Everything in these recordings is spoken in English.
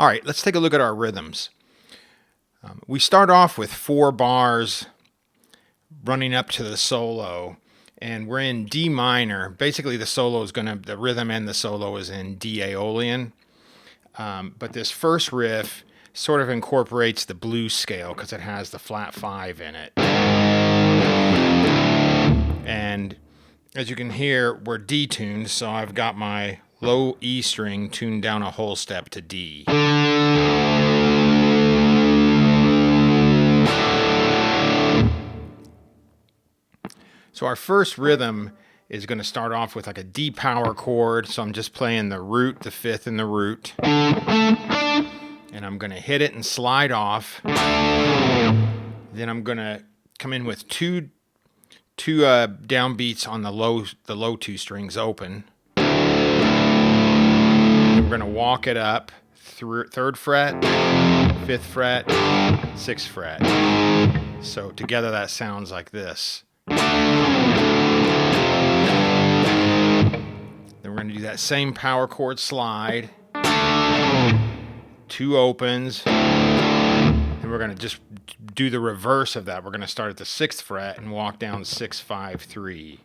All right, let's take a look at our rhythms. We start off with 4 bars running up to the solo, and we're in D minor. Basically, the rhythm and the solo is in D Aeolian. But this first riff sort of incorporates the blues scale because it has the flat 5 in it. And as you can hear, we're D-tuned, so I've got my low E string tuned down a whole step to D. So our first rhythm is going to start off with like a D power chord, so I'm just playing the root, the 5th, and the root. And I'm going to hit it and slide off. Then I'm going to come in with two downbeats on the low 2 strings open. And we're going to walk it up through 3rd fret, 5th fret, 6th fret. So together that sounds like this. Then we're going to do that same power chord slide, 2 opens, and we're going to just do the reverse of that. We're going to start at the 6th fret and walk down 6, 5, 3.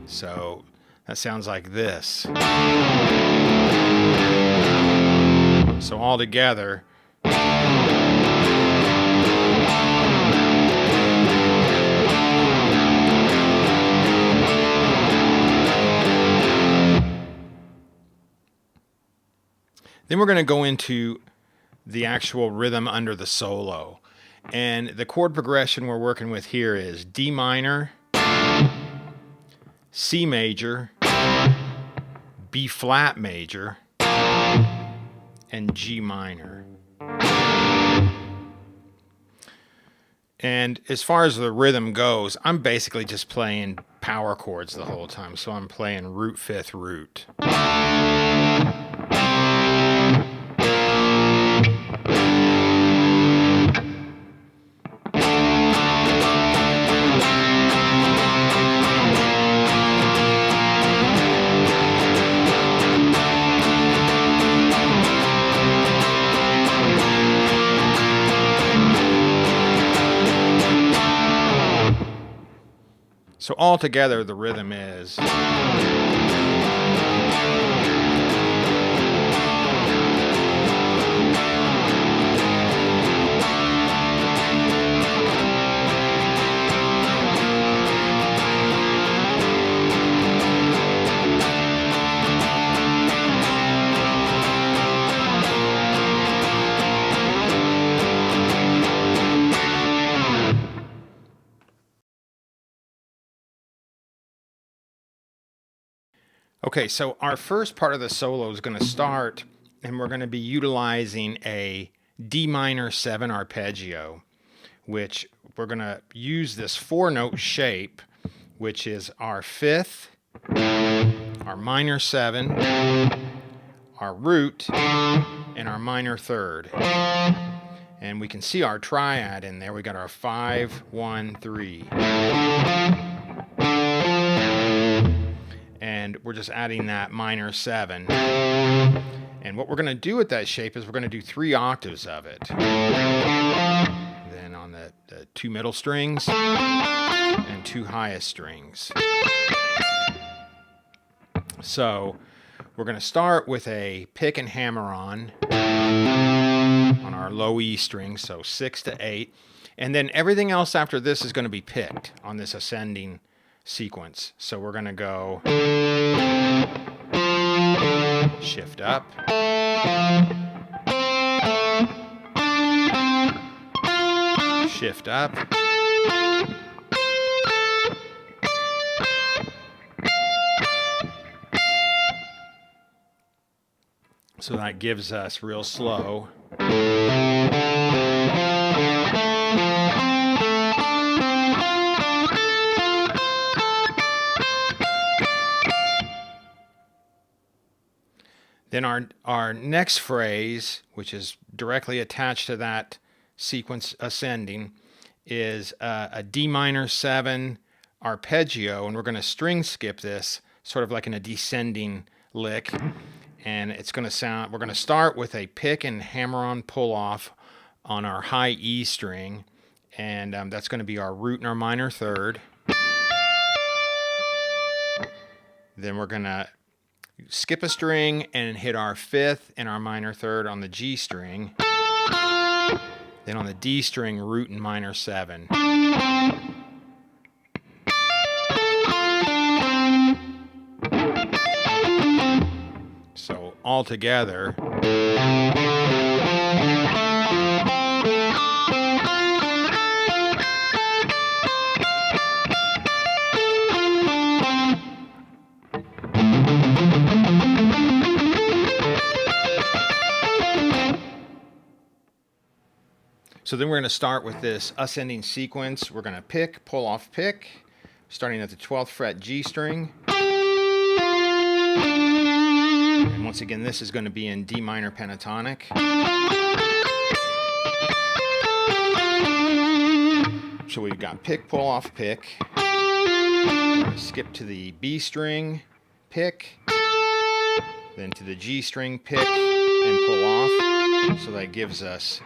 So that sounds like this. So all together. Then we're going to go into the actual rhythm under the solo. And the chord progression we're working with here is D minor, C major, B flat major, and G minor. And as far as the rhythm goes, I'm basically just playing power chords the whole time. So I'm playing root, 5th, root. So all together, the rhythm is. Okay, so our first part of the solo is going to start, and we're going to be utilizing a D minor 7 arpeggio, which we're going to use this 4-note shape, which is our 5th, our minor 7, our root, and our minor 3rd. And we can see our triad in there. We got our 5, 1, 3. And we're just adding that minor 7. And what we're going to do with that shape is we're going to do 3 octaves of it. Then on the 2 middle strings and 2 highest strings. So we're going to start with a pick and hammer on our low E string, so 6 to 8. And then everything else after this is going to be picked on this ascending sequence. So we're going to go shift up, shift up, so that gives us real slow. Then our next phrase, which is directly attached to that sequence ascending, is a D minor 7 arpeggio, and we're going to string skip this sort of like in a descending lick. and it's going to sound, we're going to start with a pick and hammer-on pull-off on our high E string, and that's going to be our root in our minor third. Then we're going to skip a string and hit our fifth and our minor third on the G string. Then on the D string, root and minor 7. So all together. So then we're going to start with this ascending sequence. We're going to pick, pull off, pick, starting at the 12th fret G string. And once again, this is going to be in D minor pentatonic. So we've got pick, pull off, pick. We're going to skip to the B string, pick, then to the G string, pick, and pull off. So that gives us...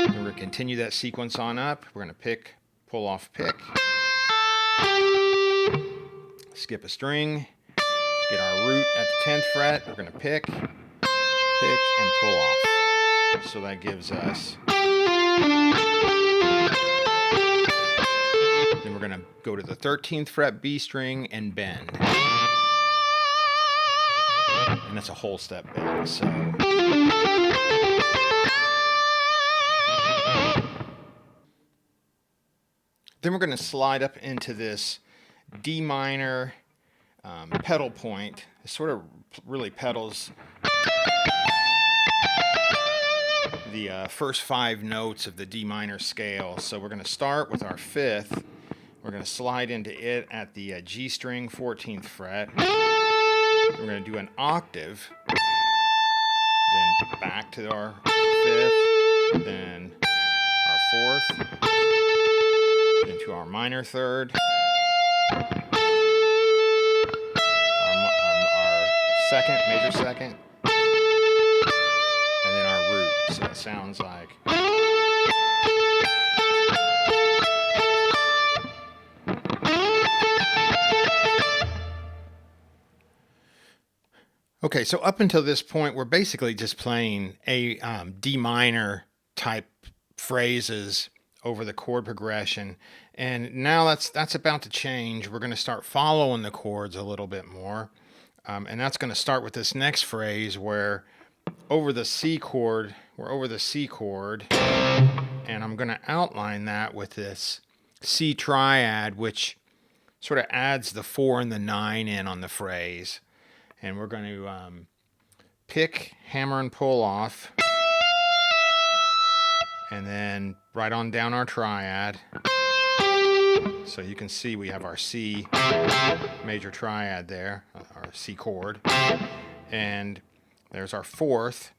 We're going to continue that sequence on up. We're going to pick, pull off, pick. Skip a string. Get our root at the 10th fret. We're going to pick, and pull off. So that gives us... Then we're going to go to the 13th fret B string and bend. And that's a whole step bend. So... Then we're going to slide up into this D minor pedal point. It sort of really pedals the first 5 notes of the D minor scale. So we're going to start with our 5th. We're going to slide into it at the G string, 14th fret. We're going to do an octave, then back to our 5th, then our 4th. Into our minor third, our second, major second, and then our root. So it sounds like... Okay, so up until this point, we're basically just playing a D minor type phrases over the chord progression, and now that's about to change. We're going to start following the chords a little bit more, and that's going to start with this next phrase where over the C chord, we're over the C chord, and I'm going to outline that with this C triad, which sort of adds the 4 and the 9 in on the phrase, and we're going to pick, hammer, and pull off. And then right on down our triad. So you can see we have our C major triad there, our C chord. And there's our 4th.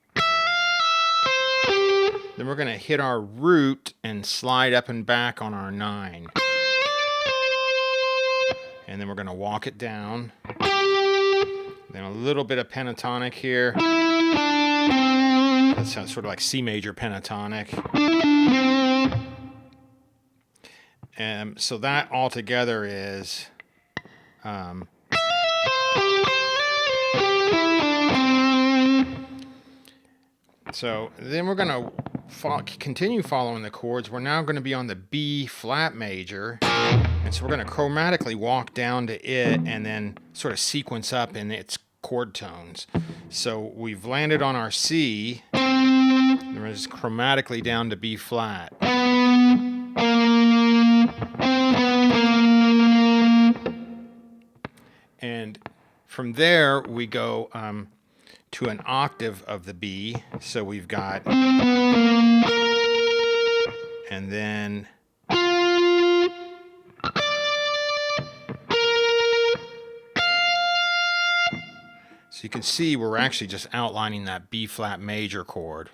Then we're going to hit our root and slide up and back on our 9. And then we're going to walk it down. Then a little bit of pentatonic here. That sounds sort of like C major pentatonic. And so that all together is so then we're going to continue following the chords. We're now going to be on the B flat major, and so we're going to chromatically walk down to it and then sort of sequence up in its chord tones. So we've landed on our C, and we're just chromatically down to B flat. And from there we go to an octave of the B. So we've got, and then so you can see we're actually just outlining that B flat major chord.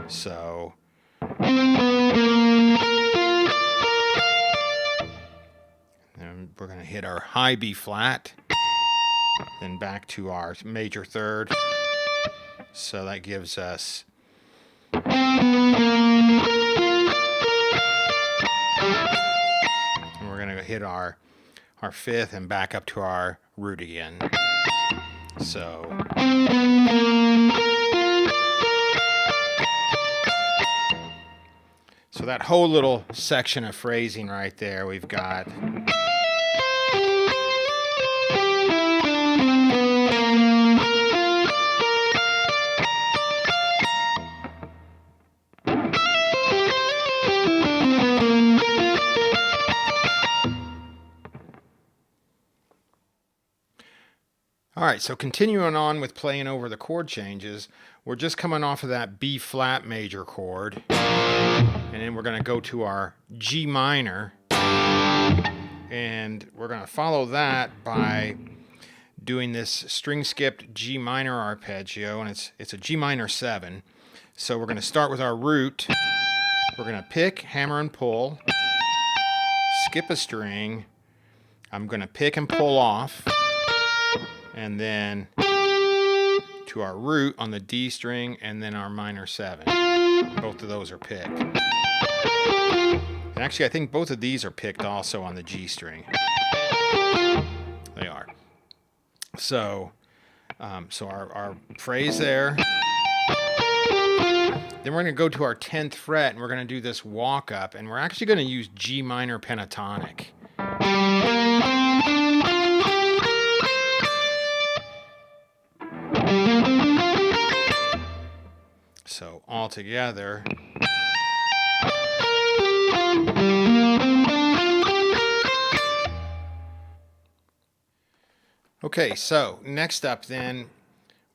So and we're going to hit our high B flat, then back to our major third. So that gives us and we're going to hit our fifth and back up to our root again. So that whole little section of phrasing right there, we've got all right, so continuing on with playing over the chord changes, we're just coming off of that B flat major chord, and then we're going to go to our G minor, and we're going to follow that by doing this string skipped G minor arpeggio, and it's a G minor 7. So we're going to start with our root. We're going to pick, hammer, and pull, skip a string. I'm going to pick and pull off, and then to our root on the D string, and then our minor 7. Both of those are picked. And actually, I think both of these are picked also on the G string. They are. So our phrase there. Then we're going to go to our 10th fret, and we're going to do this walk up, and we're actually going to use G minor pentatonic. So all together. Okay, so next up then,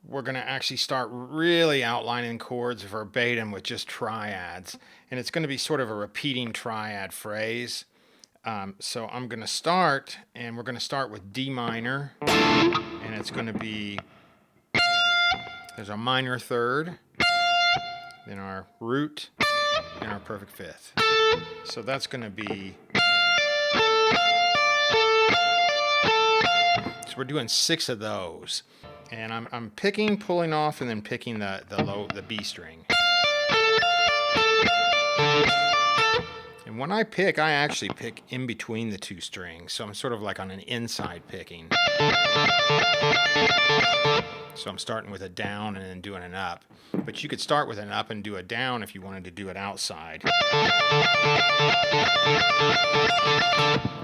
we're going to actually start really outlining chords verbatim with just triads. And it's going to be sort of a repeating triad phrase. So I'm going to start, and we're going to start with D minor. And it's going to be, there's our minor third, then our root, and our perfect fifth. So that's going to be, so we're doing 6 of those. And I'm picking, pulling off, and then picking the B string. And when I pick, I actually pick in between the 2 strings. So I'm sort of like on an inside picking. So I'm starting with a down and then doing an up. But you could start with an up and do a down if you wanted to do it outside.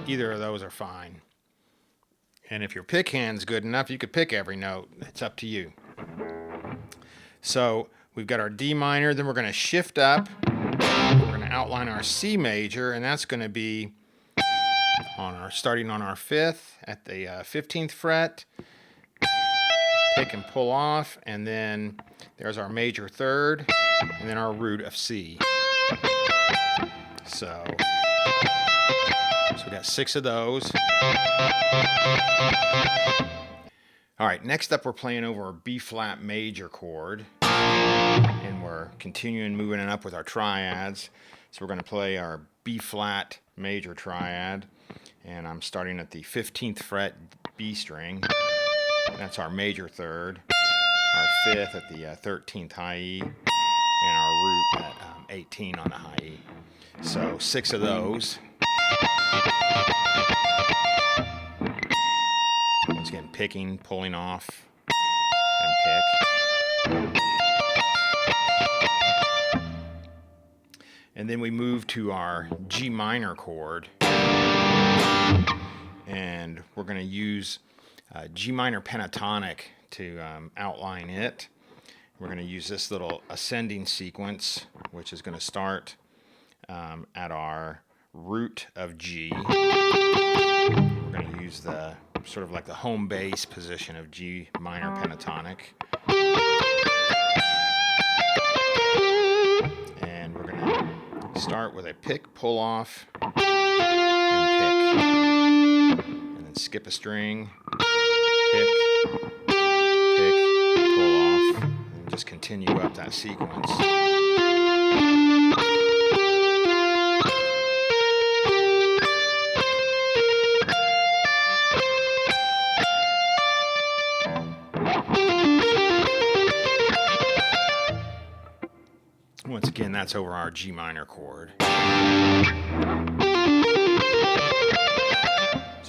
Either of those are fine. And if your pick hand's good enough, you could pick every note. It's up to you. So we've got our D minor, then we're going to shift up. We're going to outline our C major, and that's going to be starting on our 5th at the 15th fret. Pick and pull off, and then there's our major third, and then our root of C. So we got 6 of those. All right, next up we're playing over a B flat major chord, and we're continuing moving it up with our triads. So we're going to play our B flat major triad, and I'm starting at the 15th fret B string. That's our major third, our 5th at the 13th high E, and our root at 18 on the high E. So 6 of those. Once again, picking, pulling off, and pick. And then we move to our G minor chord, and we're going to use G minor pentatonic to outline it. We're going to use this little ascending sequence, which is going to start at our root of G. We're going to use the sort of like the home base position of G minor pentatonic. And we're going to start with a pick, pull off, and pick. And then skip a string, pick, pick, pull off, and just continue up that sequence. again, that's over our G minor chord. So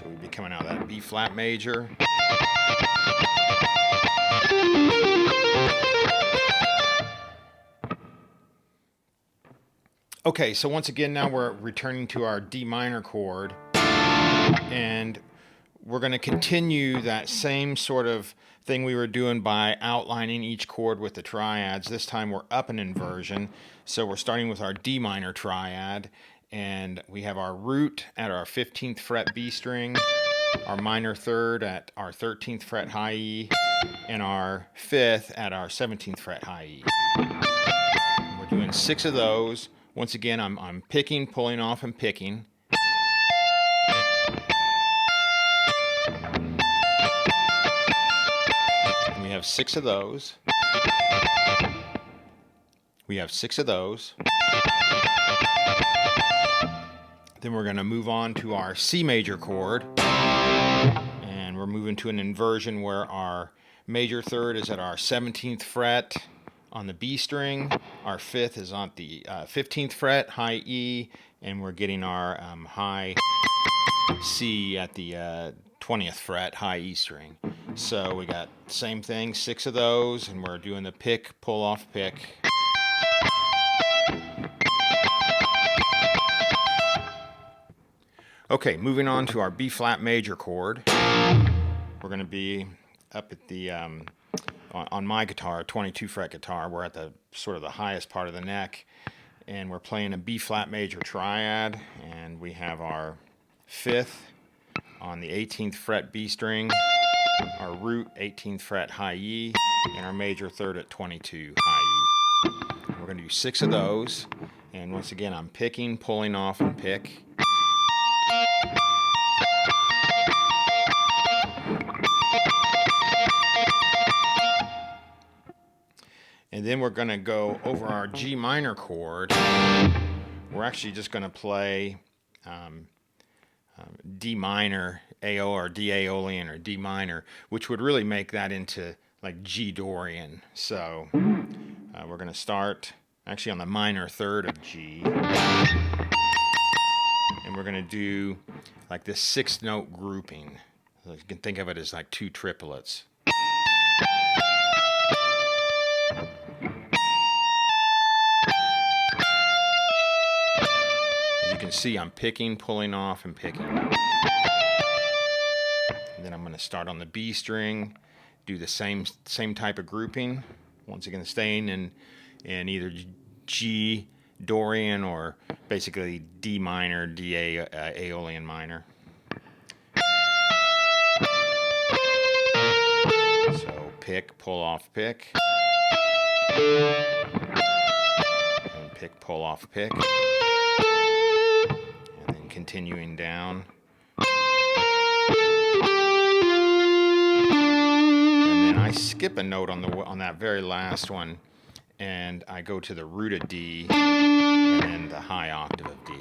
we'd be coming out of that B flat major. Okay, so once again, now we're returning to our D minor chord, and we're going to continue that same sort of thing we were doing by outlining each chord with the triads. This time we're up an inversion, so we're starting with our D minor triad, and we have our root at our 15th fret B string, our minor third at our 13th fret high E, and our fifth at our 17th fret high E. And we're doing 6 of those. Once again, I'm picking, pulling off, and picking. And we have 6 of those. We have 6 of those. Then we're going to move on to our C major chord. And we're moving to an inversion where our major third is at our 17th fret on the B string, our fifth is on the 15th fret, high E, and we're getting our high C at the 20th fret, high E string. So we got same thing, 6 of those, and we're doing the pick, pull off, pick. Okay, moving on to our B flat major chord. We're going to be up at the on my guitar, 22 fret guitar, we're at the sort of the highest part of the neck, and we're playing a B flat major triad, and we have our fifth on the 18th fret B string, our root 18th fret high E, and our major third at 22 high E. We're going to do 6 of those, and once again I'm picking, pulling off, and pick. And then we're going to go over our G minor chord. We're actually just going to play D minor, AO or D Aeolian or D minor, which would really make that into like G Dorian. So we're going to start actually on the minor third of G. And we're going to do like this 6-note grouping. So you can think of it as like 2 triplets. You can see I'm picking, pulling off, and picking. And then I'm going to start on the B string, do the same type of grouping. Once again, staying in either G Dorian or basically D minor, D Aeolian minor. So pick, pull off, pick. And pick, pull off, pick. And then continuing down. And then I skip a note on that very last one, and I go to the root of D and then the high octave of D.